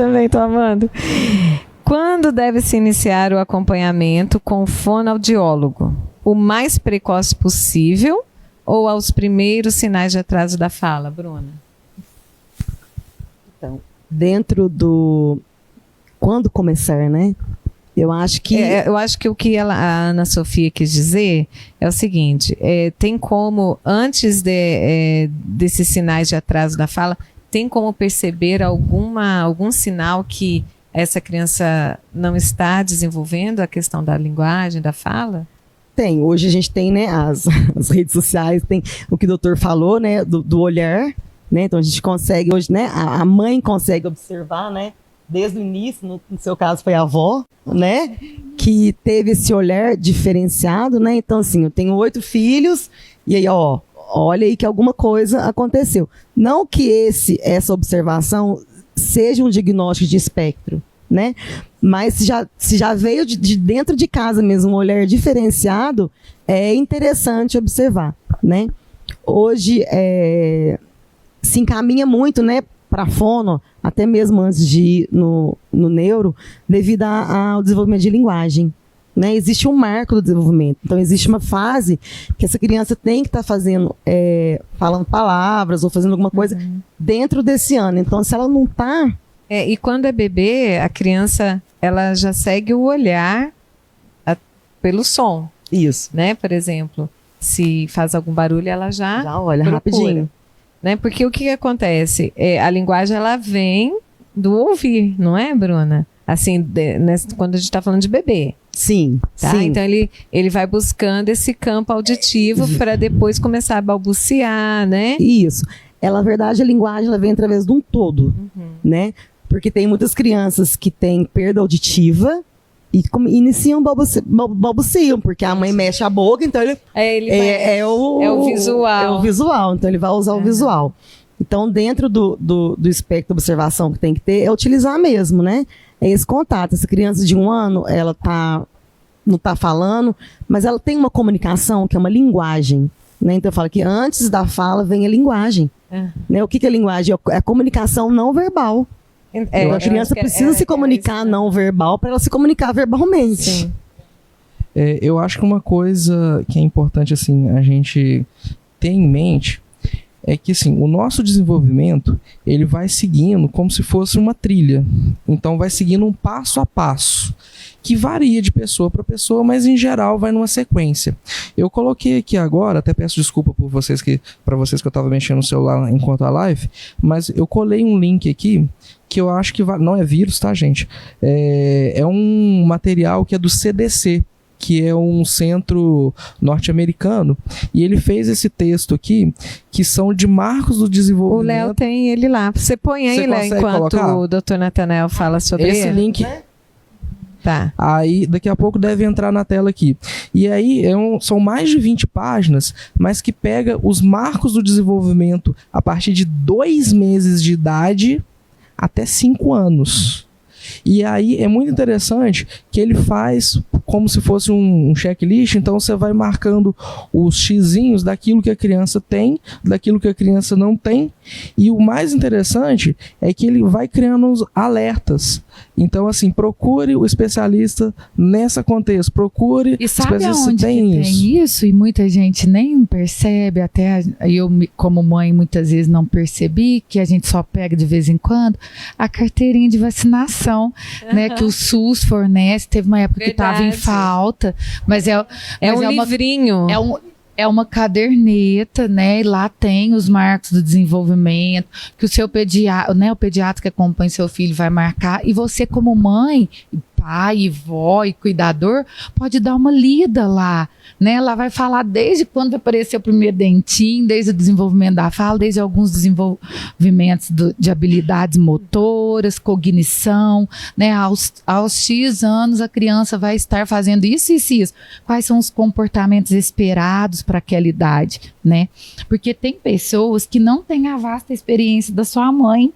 também tô amando. Quando deve se iniciar o acompanhamento com o fonoaudiólogo? O mais precoce possível ou aos primeiros sinais de atraso da fala, Bruna? Então, dentro do... Quando começar, né? Eu acho que o que a Ana Sofia quis dizer é o seguinte, tem como, antes desses sinais de atraso da fala, tem como perceber algum sinal que essa criança não está desenvolvendo a questão da linguagem, da fala? Tem. Hoje a gente tem, né, as redes sociais, tem o que o doutor falou, né, do olhar, né? Então a gente consegue hoje, né, a mãe consegue observar, né, desde o início, no seu caso foi a avó, né, que teve esse olhar diferenciado, né? Então assim, eu tenho 8 filhos e aí, olha aí que alguma coisa aconteceu. Não que essa observação seja um diagnóstico de espectro, né? Mas se já veio de dentro de casa mesmo um olhar diferenciado, é interessante observar, né? Hoje se encaminha muito, né, para fono, até mesmo antes de ir no neuro, devido ao desenvolvimento de linguagem. Né? Existe um marco do desenvolvimento. Então, existe uma fase que essa criança tem que estar fazendo, falando palavras ou fazendo alguma coisa dentro desse ano. Então, se ela não está... e quando é bebê, a criança ela já segue o olhar pelo som. Isso. Né? Por exemplo, se faz algum barulho, ela já olha procura. Rapidinho. Né? Porque o que acontece? A linguagem ela vem do ouvir, não é, Bruna? Assim, quando a gente está falando de bebê. Sim, tá? sim. Então ele vai buscando esse campo auditivo para depois começar a balbuciar, né? Isso. Na verdade, a linguagem ela vem através de um todo, né? Porque tem muitas crianças que têm perda auditiva e iniciam balbuciam, porque a mãe mexe a boca, então é o visual. É o visual, então ele vai usar o visual. Então, dentro do espectro de observação que tem que ter, é utilizar mesmo, né? É esse contato. Essa criança de 1 ano, ela não está falando, mas ela tem uma comunicação que é uma linguagem. Né? Então, eu falo que antes da fala vem a linguagem. Né? O que é linguagem? É a comunicação não verbal. A criança precisa se comunicar não verbal para ela se comunicar verbalmente. Sim. Eu acho que uma coisa que é importante assim, a gente ter em mente é que assim, o nosso desenvolvimento ele vai seguindo como se fosse uma trilha. Então vai seguindo um passo a passo, que varia de pessoa para pessoa, mas em geral vai numa sequência. Eu coloquei aqui agora, até peço desculpa para vocês que eu estava mexendo no celular enquanto a live, mas eu colei um link aqui que eu acho que não é vírus, tá, gente? É um material que é do CDC, que é um centro norte-americano, e ele fez esse texto aqui, que são de marcos do desenvolvimento. O Léo tem ele lá. Você põe aí, Léo, enquanto colocar? O Dr. Nathanael fala sobre esse link. Tá. Aí, daqui a pouco deve entrar na tela aqui. E aí, são mais de 20 páginas, mas que pega os marcos do desenvolvimento a partir de 2 meses de idade até 5 anos. E aí é muito interessante que ele faz como se fosse um checklist, então você vai marcando os xizinhos daquilo que a criança tem, daquilo que a criança não tem, e o mais interessante é que ele vai criando os alertas. Então, assim, procure o especialista nessa contexto, procure e sabe especialista onde tem isso e muita gente nem percebe, até eu como mãe muitas vezes não percebi, que a gente só pega de vez em quando, a carteirinha de vacinação, né, que o SUS fornece. Teve uma época que estava em falta, mas é um livrinho. É uma caderneta, né? E lá tem os marcos do desenvolvimento, que o seu pediatra, né? O pediatra que acompanha seu filho vai marcar. E você, como mãe, pai, vó e cuidador, pode dar uma lida lá, né? Ela vai falar desde quando vai aparecer o primeiro dentinho, desde o desenvolvimento da fala, desde alguns desenvolvimentos de habilidades motoras, cognição, né? Aos X anos a criança vai estar fazendo isso e isso. Quais são os comportamentos esperados para aquela idade, né? Porque tem pessoas que não têm a vasta experiência da sua mãe,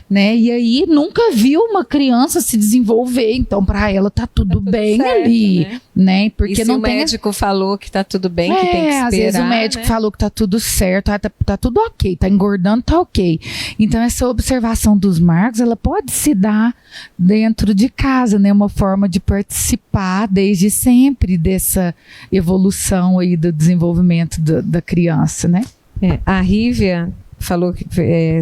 né? E aí nunca viu uma criança se desenvolver, então para ela tá tudo bem certo, ali, né? Porque e se não o tem médico falou que tá tudo bem, que tem que esperar, às vezes o médico né? falou que tá tudo certo, tá tudo ok, tá engordando, tá ok. Então essa observação dos marcos, ela pode se dar dentro de casa, né? Uma forma de participar desde sempre dessa evolução aí do desenvolvimento da criança, né? A Rívia falou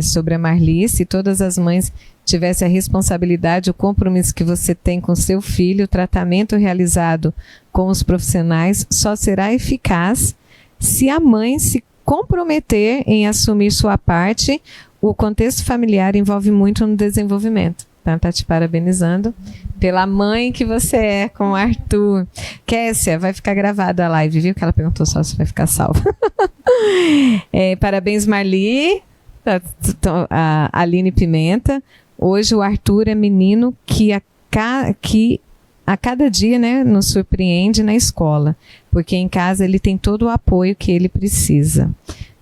sobre a Marli, se todas as mães tivessem a responsabilidade, o compromisso que você tem com seu filho, o tratamento realizado com os profissionais só será eficaz se a mãe se comprometer em assumir sua parte. O contexto familiar envolve muito no desenvolvimento. Então, tá te parabenizando pela mãe que você é com o Arthur. Kessia, vai ficar gravada a live, viu? Que ela perguntou só se vai ficar salva. Parabéns, Marli. A Aline Pimenta. Hoje o Arthur é menino que a cada dia, né, nos surpreende na escola, porque em casa ele tem todo o apoio que ele precisa.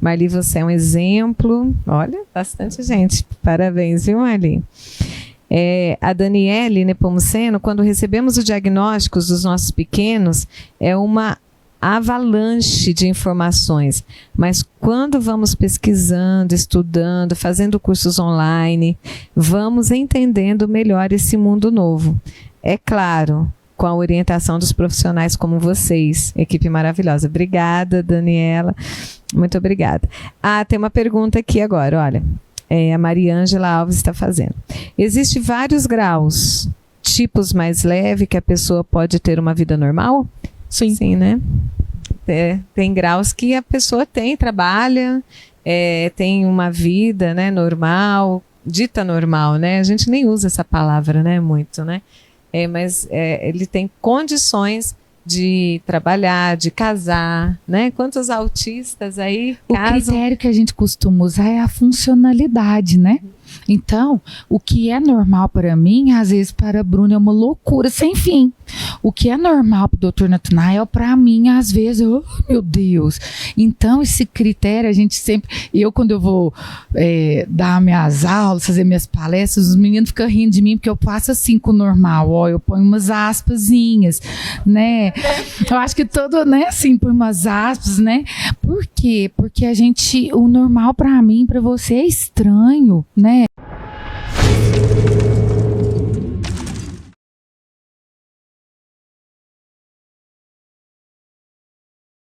Marli, você é um exemplo. Olha, bastante gente. Parabéns, viu, Marli? A Daniele Nepomuceno, quando recebemos os diagnósticos dos nossos pequenos, é uma avalanche de informações, mas quando vamos pesquisando, estudando, fazendo cursos online, vamos entendendo melhor esse mundo novo. É claro, com a orientação dos profissionais como vocês, equipe maravilhosa. Obrigada, Daniela, muito obrigada. Tem uma pergunta aqui agora, olha. A Mariângela Alves está fazendo. Existem vários graus, tipos mais leves que a pessoa pode ter uma vida normal? Sim. Sim, né? Tem graus que a pessoa trabalha, tem uma vida, né, normal, dita normal, né? A gente nem usa essa palavra, né, muito, né? Mas ele tem condições de trabalhar, de casar, né? Quantos autistas aí casam? O critério que a gente costuma usar é a funcionalidade, né? Então, o que é normal para mim, às vezes para a Bruna é uma loucura sem fim. O que é normal para o Dr. Natanael, para mim, às vezes, oh, meu Deus. Então, esse critério, a gente sempre... quando eu vou dar minhas aulas, fazer minhas palestras, os meninos ficam rindo de mim, porque eu faço assim com o normal. Ó, eu ponho umas aspasinhas, né? Eu acho que todo, né, assim, põe umas aspas, né? Por quê? Porque o normal para mim, para você é estranho, né?